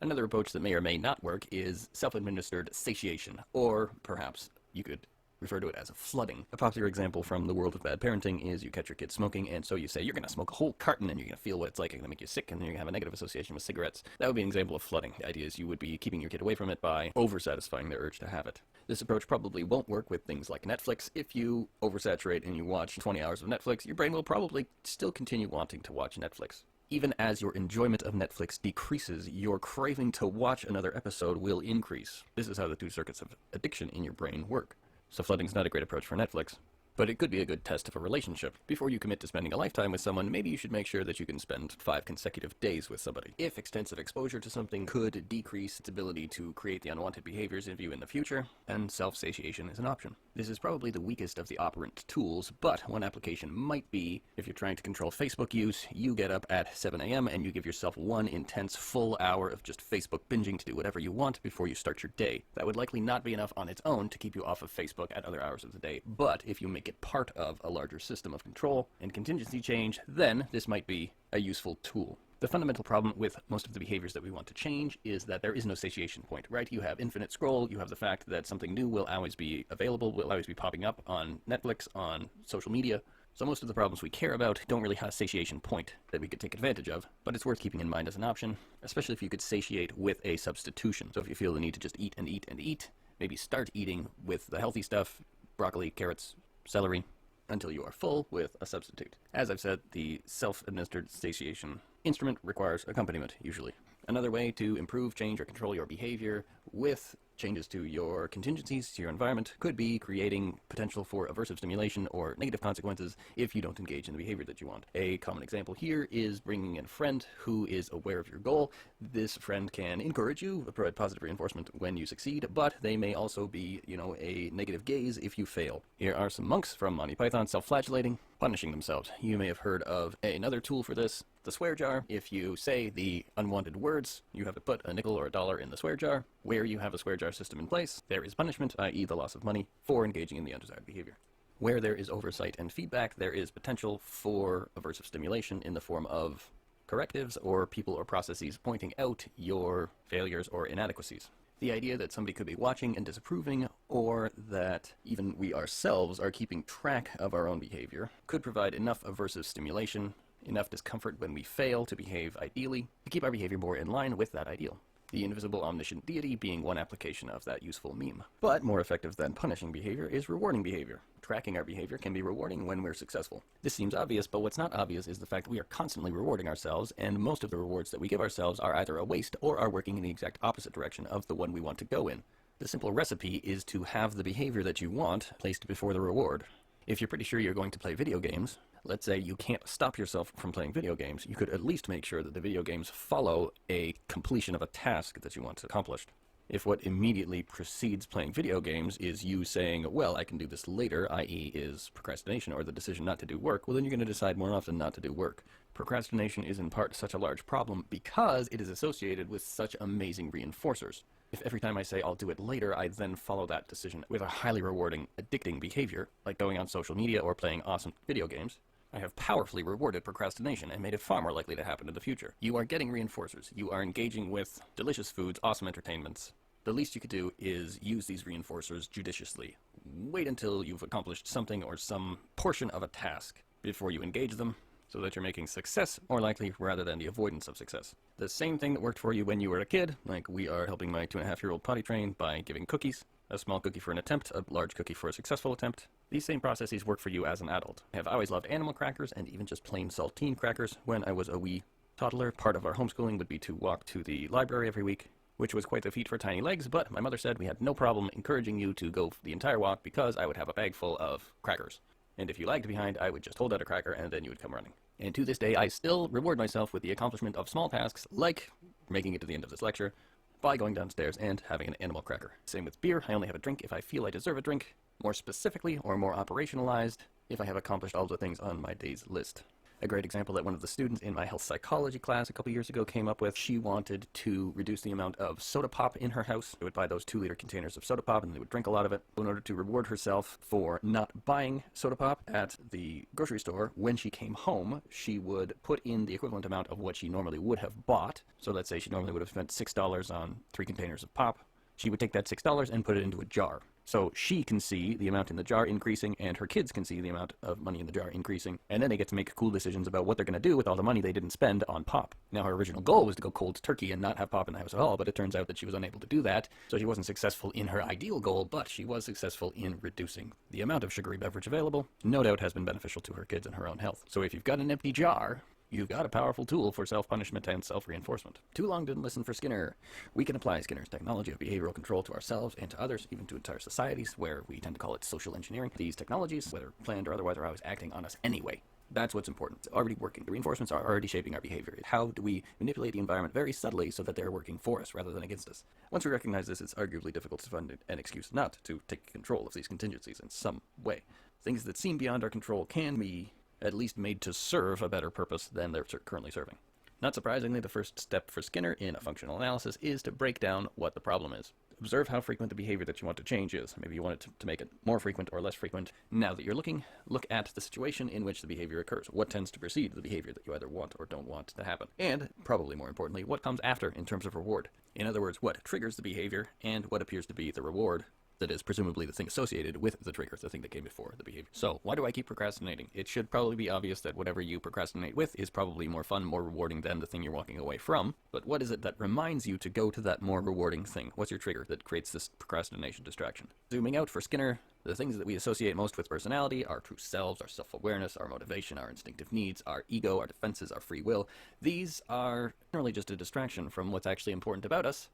Another approach that may or may not work is self-administered satiation, or perhaps you could refer to it as flooding. A popular example from the world of bad parenting is you catch your kid smoking, and so you say, you're going to smoke a whole carton, and you're going to feel what it's like, it's going to make you sick, and then you're going to have a negative association with cigarettes. That would be an example of flooding. The idea is you would be keeping your kid away from it by over-satisfying their urge to have it. This approach probably won't work with things like Netflix. If you oversaturate and you watch 20 hours of Netflix, your brain will probably still continue wanting to watch Netflix. Even as your enjoyment of Netflix decreases, your craving to watch another episode will increase. This is how the two circuits of addiction in your brain work. So flooding's not a great approach for Netflix, but it could be a good test of a relationship. Before you commit to spending a lifetime with someone, maybe you should make sure that you can spend 5 consecutive days with somebody. If extensive exposure to something could decrease its ability to create the unwanted behaviors in you in the future, then self-satiation is an option. This is probably the weakest of the operant tools, but one application might be if you're trying to control Facebook use, you get up at 7 a.m. and you give yourself one intense full hour of just Facebook binging to do whatever you want before you start your day. That would likely not be enough on its own to keep you off of Facebook at other hours of the day, but if you make it part of a larger system of control and contingency change, then this might be a useful tool. The fundamental problem with most of the behaviors that we want to change is that there is no satiation point, right? You have infinite scroll, you have the fact that something new will always be available, will always be popping up on Netflix, on social media. So most of the problems we care about don't really have a satiation point that we could take advantage of, but it's worth keeping in mind as an option, especially if you could satiate with a substitution. So if you feel the need to just eat and eat and eat, maybe start eating with the healthy stuff, broccoli, carrots, celery, until you are full with a substitute. As I've said, the self-administered satiation instrument requires accompaniment, usually. Another way to improve, change, or control your behavior with changes to your contingencies, to your environment, could be creating potential for aversive stimulation or negative consequences if you don't engage in the behavior that you want. A common example here is bringing in a friend who is aware of your goal. This friend can encourage you, provide positive reinforcement when you succeed, but they may also be, a negative gaze if you fail. Here are some monks from Monty Python self-flagellating, punishing themselves. You may have heard of another tool for this, the swear jar. If you say the unwanted words, you have to put a nickel or a dollar in the swear jar. Where you have a swear jar system in place, there is punishment, i.e. the loss of money, for engaging in the undesired behavior. Where there is oversight and feedback, there is potential for aversive stimulation in the form of correctives or people or processes pointing out your failures or inadequacies. The idea that somebody could be watching and disapproving, or that even we ourselves are keeping track of our own behavior, could provide enough aversive stimulation, enough discomfort when we fail to behave ideally, to keep our behavior more in line with that ideal. The invisible omniscient deity being one application of that useful meme. But more effective than punishing behavior is rewarding behavior. Tracking our behavior can be rewarding when we're successful. This seems obvious, but what's not obvious is the fact that we are constantly rewarding ourselves, and most of the rewards that we give ourselves are either a waste or are working in the exact opposite direction of the one we want to go in. The simple recipe is to have the behavior that you want placed before the reward. If you're pretty sure you're going to play video games, let's say you can't stop yourself from playing video games, you could at least make sure that the video games follow a completion of a task that you want accomplished. If what immediately precedes playing video games is you saying, well, I can do this later, i.e. is procrastination or the decision not to do work, well then you're going to decide more often not to do work. Procrastination is in part such a large problem because it is associated with such amazing reinforcers. If every time I say I'll do it later, I then follow that decision with a highly rewarding, addicting behavior, like going on social media or playing awesome video games, I have powerfully rewarded procrastination and made it far more likely to happen in the future. You are getting reinforcers. You are engaging with delicious foods, awesome entertainments. The least you could do is use these reinforcers judiciously. Wait until you've accomplished something or some portion of a task before you engage them, so that you're making success more likely rather than the avoidance of success. The same thing that worked for you when you were a kid, like we are helping my 2.5-year-old potty train by giving cookies, a small cookie for an attempt, a large cookie for a successful attempt. These same processes work for you as an adult. I have always loved animal crackers and even just plain saltine crackers. When I was a wee toddler, part of our homeschooling would be to walk to the library every week, which was quite the feat for tiny legs, but my mother said we had no problem encouraging you to go the entire walk because I would have a bag full of crackers. And if you lagged behind, I would just hold out a cracker and then you would come running. And to this day, I still reward myself with the accomplishment of small tasks like making it to the end of this lecture by going downstairs and having an animal cracker. Same with beer. I only have a drink if I feel I deserve a drink. More specifically or more operationalized, if I have accomplished all the things on my day's list. A great example that one of the students in my health psychology class a couple years ago came up with, she wanted to reduce the amount of soda pop in her house. They would buy those 2-liter containers of soda pop and they would drink a lot of it. In order to reward herself for not buying soda pop at the grocery store, when she came home, she would put in the equivalent amount of what she normally would have bought. So let's say she normally would have spent $6 on 3 containers of pop. She would take that $6 and put it into a jar. So she can see the amount in the jar increasing, and her kids can see the amount of money in the jar increasing, and then they get to make cool decisions about what they're going to do with all the money they didn't spend on pop. Now, her original goal was to go cold turkey and not have pop in the house at all, but it turns out that she was unable to do that, so she wasn't successful in her ideal goal, but she was successful in reducing the amount of sugary beverage available. No doubt has been beneficial to her kids and her own health. So if you've got an empty jar, you've got a powerful tool for self-punishment and self-reinforcement. Too long didn't listen for Skinner. We can apply Skinner's technology of behavioral control to ourselves and to others, even to entire societies, where we tend to call it social engineering. These technologies, whether planned or otherwise, are always acting on us anyway. That's what's important. It's already working. The reinforcements are already shaping our behavior. How do we manipulate the environment very subtly so that they're working for us rather than against us? Once we recognize this, it's arguably difficult to find an excuse not to take control of these contingencies in some way. Things that seem beyond our control can be at least made to serve a better purpose than they're currently serving. Not surprisingly, the first step for Skinner in a functional analysis is to break down what the problem is. Observe how frequent the behavior that you want to change is. Maybe you want it to make it more frequent or less frequent. Now that you're looking, look at the situation in which the behavior occurs. What tends to precede the behavior that you either want or don't want to happen? And, probably more importantly, what comes after in terms of reward? In other words, what triggers the behavior and what appears to be the reward that is presumably the thing associated with the trigger, the thing that came before the behavior. So, why do I keep procrastinating? It should probably be obvious that whatever you procrastinate with is probably more fun, more rewarding than the thing you're walking away from. But what is it that reminds you to go to that more rewarding thing? What's your trigger that creates this procrastination distraction? Zooming out for Skinner, the things that we associate most with personality, our true selves, our self-awareness, our motivation, our instinctive needs, our ego, our defenses, our free will, these are generally just a distraction from what's actually important about us,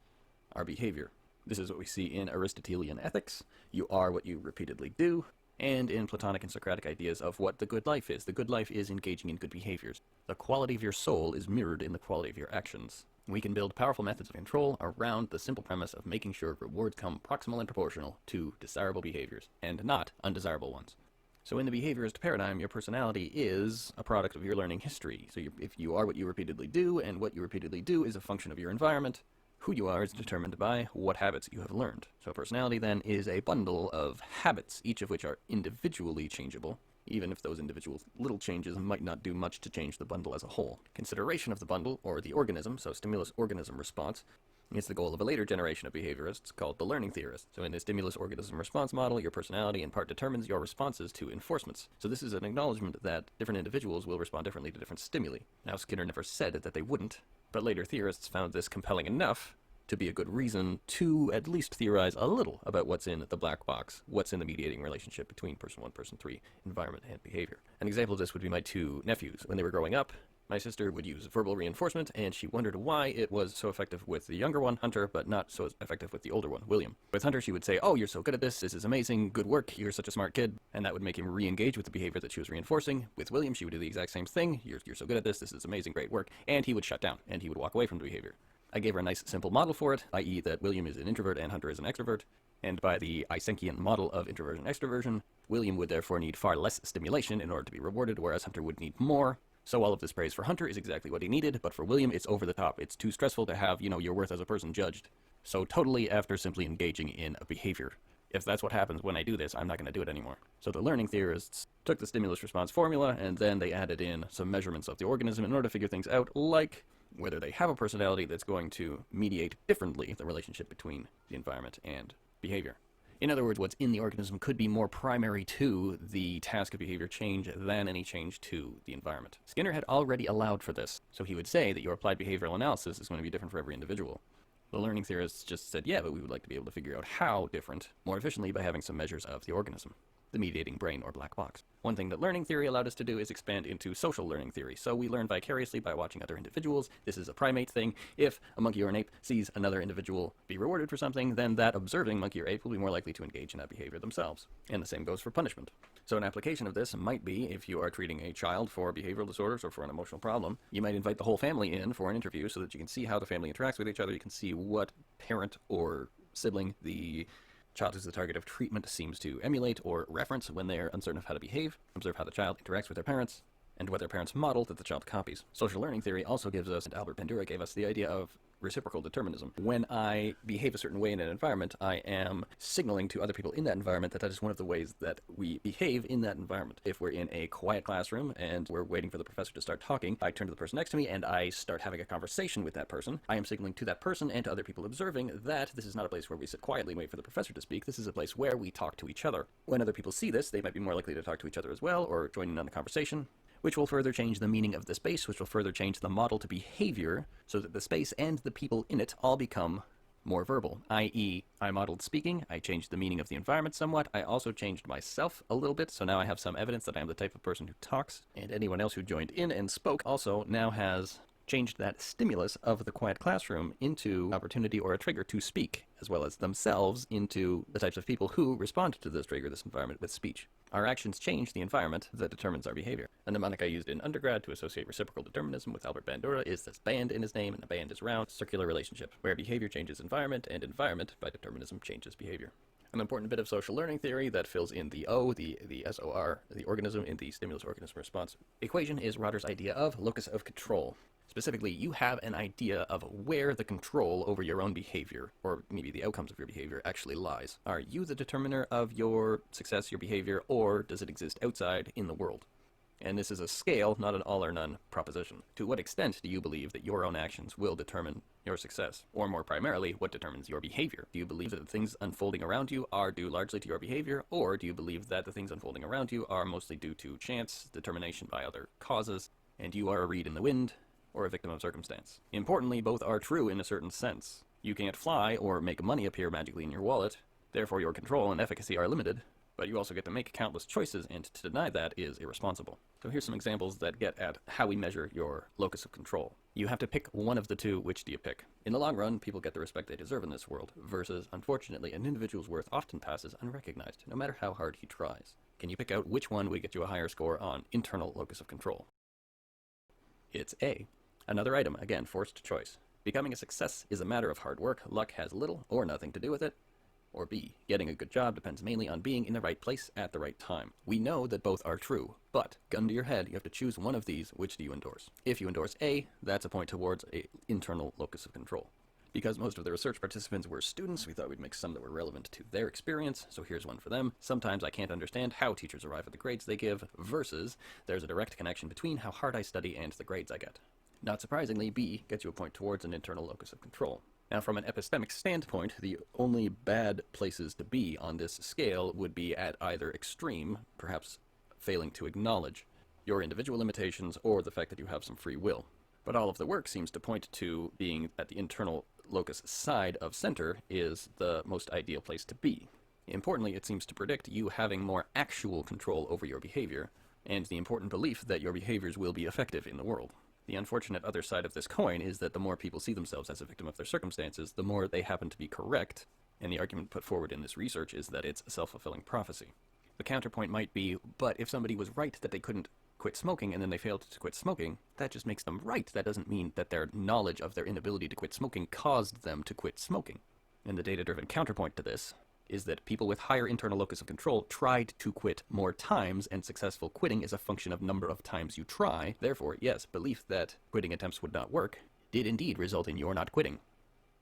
our behavior. This is what we see in Aristotelian ethics. You are what you repeatedly do, and in Platonic and Socratic ideas of what the good life is. The good life is engaging in good behaviors. The quality of your soul is mirrored in the quality of your actions. We can build powerful methods of control around the simple premise of making sure rewards come proximal and proportional to desirable behaviors, and not undesirable ones. So in the behaviorist paradigm, your personality is a product of your learning history. So if you are what you repeatedly do, and what you repeatedly do is a function of your environment, who you are is determined by what habits you have learned. So personality then is a bundle of habits, each of which are individually changeable, even if those individual little changes might not do much to change the bundle as a whole. Consideration of the bundle, or the organism, so stimulus-organism response, is the goal of a later generation of behaviorists called the learning theorists. So in the stimulus-organism response model, your personality in part determines your responses to enforcements. So this is an acknowledgement that different individuals will respond differently to different stimuli. Now, Skinner never said that they wouldn't, but later theorists found this compelling enough to be a good reason to at least theorize a little about what's in the black box, what's in the mediating relationship between person 1, person 3, environment, and behavior. An example of this would be my 2 nephews. When they were growing up, my sister would use verbal reinforcement, and she wondered why it was so effective with the younger one, Hunter, but not so effective with the older one, William. With Hunter, she would say, "Oh, you're so good at this is amazing, good work, you're such a smart kid," and that would make him re-engage with the behavior that she was reinforcing. With William, she would do the exact same thing, you're so good at this is amazing, great work, and he would shut down, and he would walk away from the behavior. I gave her a nice simple model for it, i.e. that William is an introvert and Hunter is an extrovert, and by the Eysenkian model of introversion and extroversion, William would therefore need far less stimulation in order to be rewarded, whereas Hunter would need more. So all of this praise for Hunter is exactly what he needed, but for William it's over the top. It's too stressful to have, your worth as a person judged. So totally after simply engaging in a behavior. If that's what happens when I do this, I'm not going to do it anymore. So the learning theorists took the stimulus response formula, and then they added in some measurements of the organism in order to figure things out, like whether they have a personality that's going to mediate differently the relationship between the environment and behavior. In other words, what's in the organism could be more primary to the task of behavior change than any change to the environment. Skinner had already allowed for this, so he would say that your applied behavioral analysis is going to be different for every individual. The learning theorists just said, yeah, but we would like to be able to figure out how different more efficiently by having some measures of the organism, the mediating brain or black box. One thing that learning theory allowed us to do is expand into social learning theory. So we learn vicariously by watching other individuals. This is a primate thing. If a monkey or an ape sees another individual be rewarded for something, then that observing monkey or ape will be more likely to engage in that behavior themselves. And the same goes for punishment. So an application of this might be, if you are treating a child for behavioral disorders or for an emotional problem, you might invite the whole family in for an interview so that you can see how the family interacts with each other. You can see what parent or sibling the child who's the target of treatment seems to emulate or reference when they are uncertain of how to behave. Observe how the child interacts with their parents, and what their parents model that the child copies. Social learning theory also gives us, and Albert Bandura gave us, the idea of reciprocal determinism. When I behave a certain way in an environment, I am signaling to other people in that environment that is one of the ways that we behave in that environment. If we're in a quiet classroom and we're waiting for the professor to start talking, I turn to the person next to me and I start having a conversation with that person. I am signaling to that person and to other people observing that this is not a place where we sit quietly and wait for the professor to speak. This is a place where we talk to each other. When other people see this, they might be more likely to talk to each other as well or join in on the conversation, which will further change the meaning of the space, which will further change the model to behavior, so that the space and the people in it all become more verbal, i.e. I modeled speaking, I changed the meaning of the environment somewhat, I also changed myself a little bit, so now I have some evidence that I am the type of person who talks, and anyone else who joined in and spoke also now has changed that stimulus of the quiet classroom into opportunity or a trigger to speak, as well as themselves into the types of people who respond to this trigger, this environment, with speech. Our actions change the environment that determines our behavior. A mnemonic I used in undergrad to associate reciprocal determinism with Albert Bandura is this band in his name, and the band is round, circular relationship, where behavior changes environment, and environment, by determinism, changes behavior. An important bit of social learning theory that fills in the O, the SOR, the organism in the stimulus-organism response equation is Rotter's idea of locus of control. Specifically, you have an idea of where the control over your own behavior, or maybe the outcomes of your behavior, actually lies. Are you the determiner of your success, your behavior, or does it exist outside in the world? And this is a scale, not an all or none proposition. To what extent do you believe that your own actions will determine your success? Or more primarily, what determines your behavior? Do you believe that the things unfolding around you are due largely to your behavior, or do you believe that the things unfolding around you are mostly due to chance, determination by other causes, and you are a reed in the wind, or a victim of circumstance? Importantly, both are true in a certain sense. You can't fly or make money appear magically in your wallet, therefore your control and efficacy are limited, But you also get to make countless choices, and to deny that is irresponsible. So here's some examples that get at how we measure your locus of control. You have to pick one of the two. Which do you pick? In the long run, people get the respect they deserve in this world, versus, unfortunately, an individual's worth often passes unrecognized, no matter how hard he tries. Can you pick out which one would get you a higher score on internal locus of control? It's A. Another item, again, forced choice. Becoming a success is a matter of hard work, luck has little or nothing to do with it. Or B. Getting a good job depends mainly on being in the right place at the right time. We know that both are true, but, gun to your head, you have to choose one of these. Which do you endorse? If you endorse A, that's a point towards an internal locus of control. Because most of the research participants were students, we thought we'd make some that were relevant to their experience, so here's one for them. Sometimes I can't understand how teachers arrive at the grades they give, versus there's a direct connection between how hard I study and the grades I get. Not surprisingly, B gets you a point towards an internal locus of control. Now, from an epistemic standpoint, the only bad places to be on this scale would be at either extreme, perhaps failing to acknowledge your individual limitations or the fact that you have some free will. But all of the work seems to point to being at the internal locus side of center is the most ideal place to be. Importantly, it seems to predict you having more actual control over your behavior, and the important belief that your behaviors will be effective in the world. The unfortunate other side of this coin is that the more people see themselves as a victim of their circumstances, the more they happen to be correct, and the argument put forward in this research is that it's a self-fulfilling prophecy. The counterpoint might be, but if somebody was right that they couldn't quit smoking and then they failed to quit smoking, that just makes them right. That doesn't mean that their knowledge of their inability to quit smoking caused them to quit smoking. And the data-driven counterpoint to this is that people with higher internal locus of control tried to quit more times, and successful quitting is a function of number of times you try. Therefore, yes, belief that quitting attempts would not work did indeed result in your not quitting,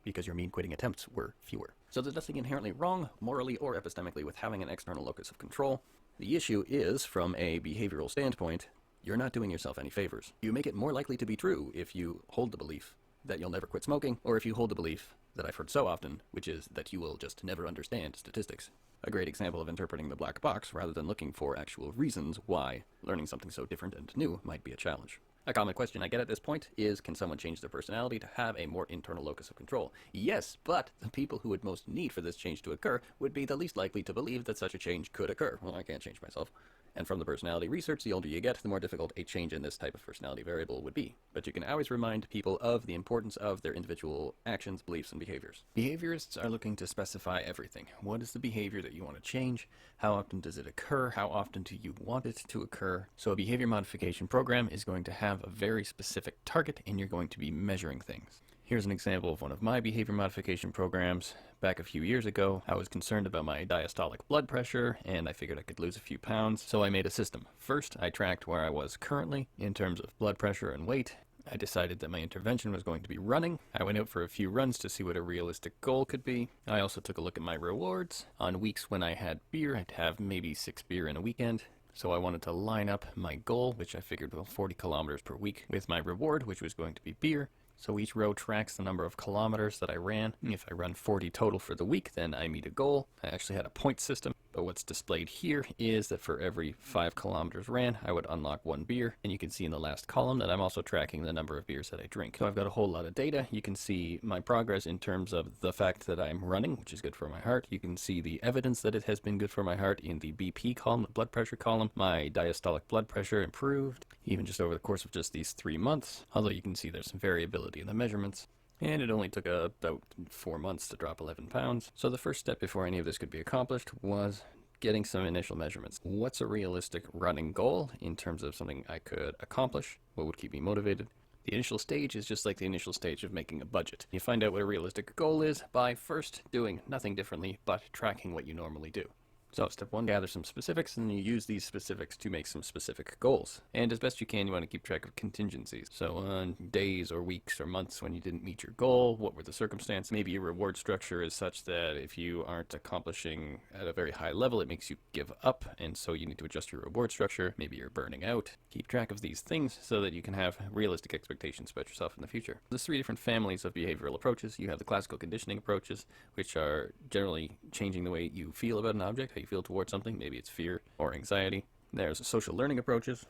because your mean quitting attempts were fewer. So there's nothing inherently wrong, morally or epistemically, with having an external locus of control. The issue is, from a behavioral standpoint, you're not doing yourself any favors. You make it more likely to be true if you hold the belief that you'll never quit smoking, or if you hold the belief that I've heard so often, which is that you will just never understand statistics. A great example of interpreting the black box rather than looking for actual reasons why learning something so different and new might be a challenge. A common question I get at this point is, can someone change their personality to have a more internal locus of control? Yes, but the people who would most need for this change to occur would be the least likely to believe that such a change could occur. Well, I can't change myself. And from the personality research, the older you get, the more difficult a change in this type of personality variable would be. But you can always remind people of the importance of their individual actions, beliefs, and behaviors. Behaviorists are looking to specify everything. What is the behavior that you want to change? How often does it occur? How often do you want it to occur? So a behavior modification program is going to have a very specific target, and you're going to be measuring things. Here's an example of one of my behavior modification programs. Back a few years ago, I was concerned about my diastolic blood pressure, and I figured I could lose a few pounds, so I made a system. First, I tracked where I was currently in terms of blood pressure and weight. I decided that my intervention was going to be running. I went out for a few runs to see what a realistic goal could be. I also took a look at my rewards. On weeks when I had beer, I'd have maybe 6 beer in a weekend. So I wanted to line up my goal, which I figured was 40 kilometers per week, with my reward, which was going to be beer. So each row tracks the number of kilometers that I ran. If I run 40 total for the week, then I meet a goal. I actually had a point system, but what's displayed here is that for every 5 kilometers ran, I would unlock 1 beer. And you can see in the last column that I'm also tracking the number of beers that I drink. So I've got a whole lot of data. You can see my progress in terms of the fact that I'm running, which is good for my heart. You can see the evidence that it has been good for my heart in the BP column, the blood pressure column. My diastolic blood pressure improved, even just over the course of just these 3 months. Although you can see there's some variability in the measurements. And it only took about 4 months to drop 11 pounds. So the first step before any of this could be accomplished was getting some initial measurements. What's a realistic running goal in terms of something I could accomplish? What would keep me motivated? The initial stage is just like the initial stage of making a budget. You find out what a realistic goal is by first doing nothing differently but tracking what you normally do. So step 1, gather some specifics, and you use these specifics to make some specific goals. And as best you can, you want to keep track of contingencies. So on days or weeks or months when you didn't meet your goal, what were the circumstances? Maybe your reward structure is such that if you aren't accomplishing at a very high level, it makes you give up, and so you need to adjust your reward structure. Maybe you're burning out. Keep track of these things so that you can have realistic expectations about yourself in the future. There's 3 different families of behavioral approaches. You have the classical conditioning approaches, which are generally changing the way you feel about an object, how you feel towards something. Maybe it's fear or anxiety. There's social learning approaches,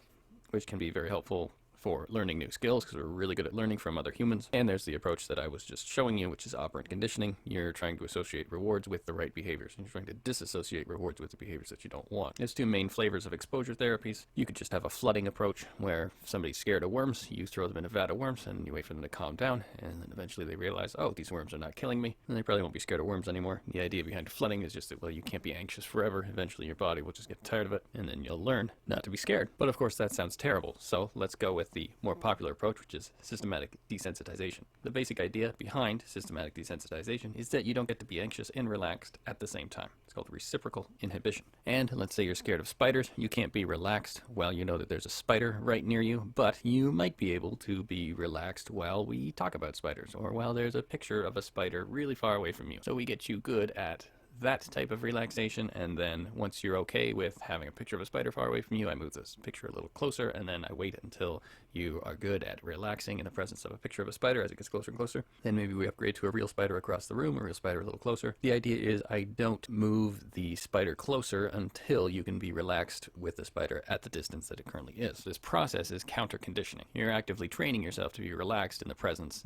which can be very helpful for learning new skills because we're really good at learning from other humans. And there's the approach that I was just showing you, which is operant conditioning. You're trying to associate rewards with the right behaviors, and you're trying to disassociate rewards with the behaviors that you don't want. There's two main flavors of exposure therapies. You could just have a flooding approach where if somebody's scared of worms, you throw them in a vat of worms and you wait for them to calm down, and then eventually they realize, oh, these worms are not killing me, and they probably won't be scared of worms anymore. The idea behind flooding is just that, well, you can't be anxious forever. Eventually your body will just get tired of it, and then you'll learn not to be scared. But of course that sounds terrible, so let's go with the more popular approach, which is systematic desensitization. The basic idea behind systematic desensitization is that you don't get to be anxious and relaxed at the same time. It's called reciprocal inhibition. And let's say you're scared of spiders. You can't be relaxed while you know that there's a spider right near you, but you might be able to be relaxed while we talk about spiders, or while there's a picture of a spider really far away from you. So we get you good at that type of relaxation, and then once you're okay with having a picture of a spider far away from you, I move this picture a little closer, and then I wait until you are good at relaxing in the presence of a picture of a spider as it gets closer and closer. Then maybe we upgrade to a real spider across the room, a real spider a little closer. The idea is I don't move the spider closer until you can be relaxed with the spider at the distance that it currently is. This process is counter conditioning. You're actively training yourself to be relaxed in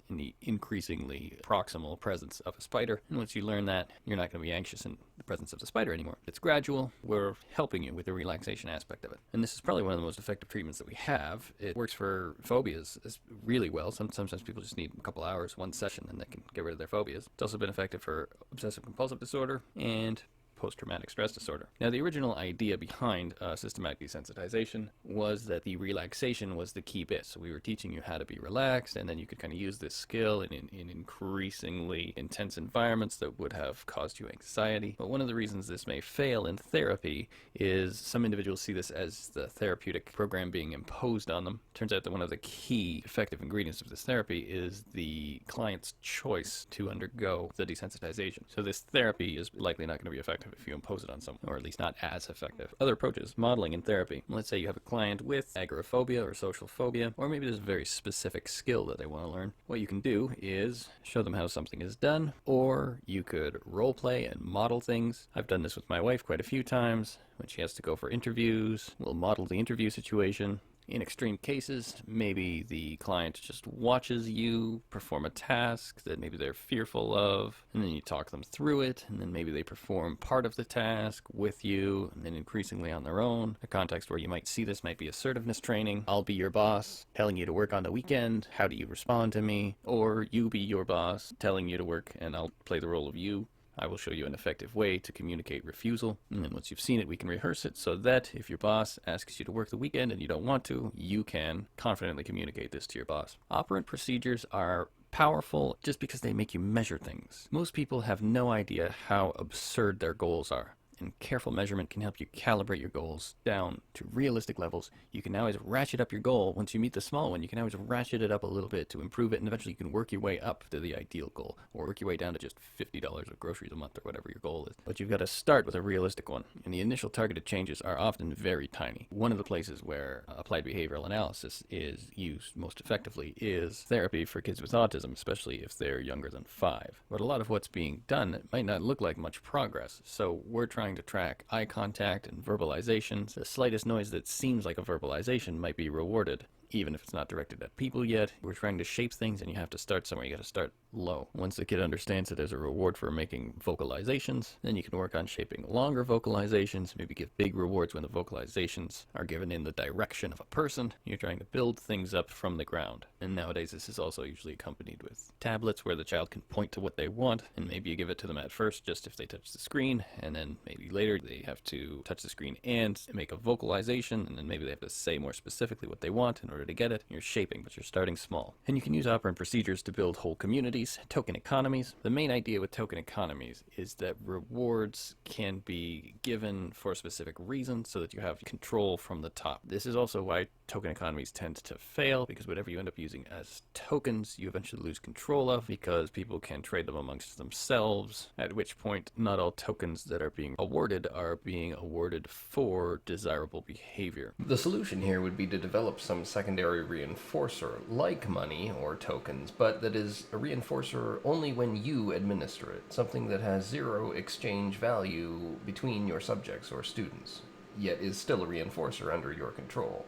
the increasingly proximal presence of a spider, and once you learn that, you're not going to be anxious in the presence of the spider anymore. It's gradual. We're helping you with the relaxation aspect of it. And this is probably one of the most effective treatments that we have. It works for phobias really well. Sometimes people just need a couple hours, one session, and they can get rid of their phobias. It's also been effective for obsessive compulsive disorder and post-traumatic stress disorder. Now, the original idea behind systematic desensitization was that the relaxation was the key bit. So we were teaching you how to be relaxed, and then you could kind of use this skill in increasingly intense environments that would have caused you anxiety. But one of the reasons this may fail in therapy is some individuals see this as the therapeutic program being imposed on them. Turns out that one of the key effective ingredients of this therapy is the client's choice to undergo the desensitization. So this therapy is likely not going to be effective if you impose it on someone, or at least not as effective. Other approaches, modeling in therapy. Let's say you have a client with agoraphobia or social phobia, or maybe there's a very specific skill that they want to learn. What you can do is show them how something is done, or you could role play and model things. I've done this with my wife quite a few times. When she has to go for interviews, we'll model the interview situation. In extreme cases, maybe the client just watches you perform a task that maybe they're fearful of, and then you talk them through it, and then maybe they perform part of the task with you, and then increasingly on their own. A context where you might see this might be assertiveness training. I'll be your boss, telling you to work on the weekend. How do you respond to me? Or you be your boss, telling you to work, and I'll play the role of you. I will show you an effective way to communicate refusal, and then once you've seen it, we can rehearse it so that if your boss asks you to work the weekend and you don't want to, you can confidently communicate this to your boss. Operant procedures are powerful just because they make you measure things. Most people have no idea how absurd their goals are, and careful measurement can help you calibrate your goals down to realistic levels. You can always ratchet up your goal. Once you meet the small one, you can always ratchet it up a little bit to improve it, and eventually you can work your way up to the ideal goal, or work your way down to just $50 of groceries a month or whatever your goal is. But you've got to start with a realistic one, and the initial targeted changes are often very tiny. One of the places where applied behavioral analysis is used most effectively is therapy for kids with autism, especially if they're younger than 5. But a lot of what's being done might not look like much progress, so we're trying to track eye contact and verbalizations. The slightest noise that seems like a verbalization might be rewarded, even if it's not directed at people yet. We're trying to shape things, and you have to start somewhere. You got to start low. Once the kid understands that there's a reward for making vocalizations, then you can work on shaping longer vocalizations, maybe give big rewards when the vocalizations are given in the direction of a person. You're trying to build things up from the ground. And nowadays this is also usually accompanied with tablets where the child can point to what they want, and maybe you give it to them at first just if they touch the screen, and then maybe later they have to touch the screen and make a vocalization, and then maybe they have to say more specifically what they want in order to get it. You're shaping, but you're starting small. And you can use operant procedures to build whole communities, token economies. The main idea with token economies is that rewards can be given for a specific reason so that you have control from the top. This is also why token economies tend to fail, because whatever you end up using as tokens, you eventually lose control of, because people can trade them amongst themselves, at which point not all tokens that are being awarded for desirable behavior. The solution here would be to develop some secondary reinforcer, like money or tokens, but that is a reinforcer only when you administer it, something that has zero exchange value between your subjects or students, yet is still a reinforcer under your control.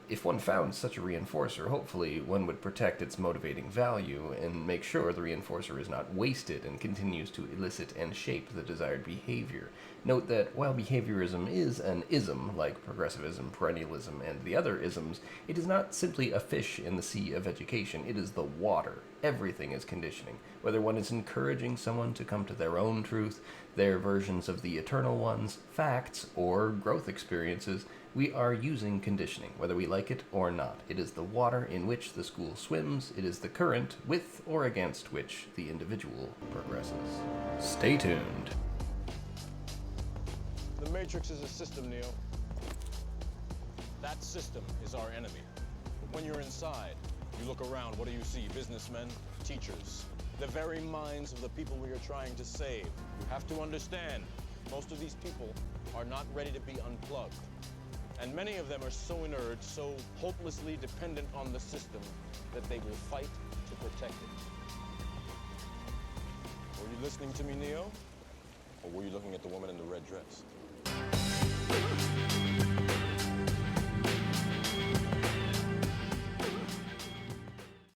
If one found such a reinforcer, hopefully one would protect its motivating value and make sure the reinforcer is not wasted and continues to elicit and shape the desired behavior. Note that while behaviorism is an ism, like progressivism, perennialism, and the other isms, it is not simply a fish in the sea of education, it is the water. Everything is conditioning. Whether one is encouraging someone to come to their own truth, their versions of the eternal ones, facts, or growth experiences, we are using conditioning, whether we like it or not. It is the water in which the school swims. It is the current with or against which the individual progresses. Stay tuned. The Matrix is a system, Neo. That system is our enemy. But when you're inside, you look around, what do you see? Businessmen, teachers, the very minds of the people we are trying to save. You have to understand, most of these people are not ready to be unplugged. And many of them are so inert, so hopelessly dependent on the system, that they will fight to protect it. Were you listening to me, Neo? Or were you looking at the woman in the red dress?